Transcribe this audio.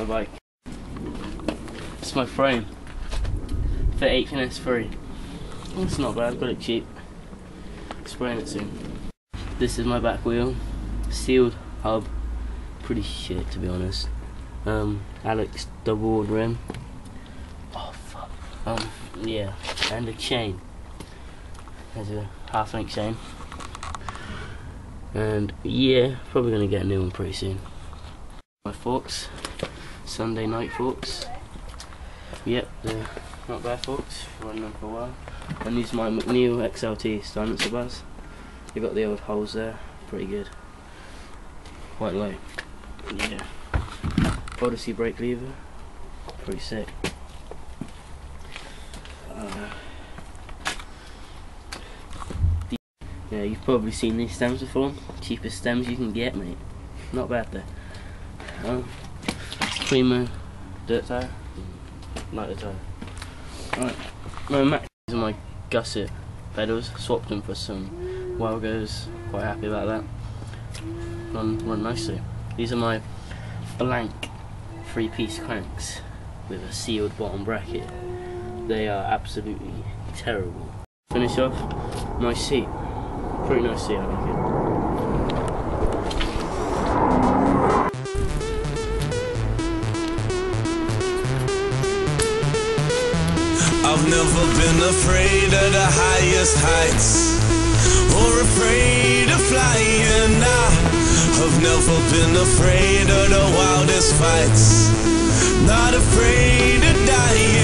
bike. It's my frame for HNS3. It's not bad, got it cheap. Spraying it soon. This is my back wheel, sealed hub, pretty shit to be honest. Alex double walled rim. Oh fuck. Yeah, and a chain. There's a half-length chain. And yeah, probably gonna get a new one pretty soon. My forks, Sunday night forks. Yep, they're not bad forks, running them for a while. And these are my McNeil XLT silencer bars. They got the old holes there, pretty good. Quite low. Yeah. Odyssey brake lever, pretty sick. Yeah, you've probably seen these stems before. Cheapest stems you can get, mate. Not bad though. Primo dirt tire, lighter tire. Alright, my Max are my gusset pedals. Swapped them for some Wildgoes. Quite happy about that. Run nicely. These are my blank 3-piece cranks with a sealed bottom bracket. They are absolutely terrible. Finish off my seat. Pretty nice seat, I like it. I've never been afraid of the highest heights, or afraid of flying. I've never been afraid of the wildest fights, not afraid of dying.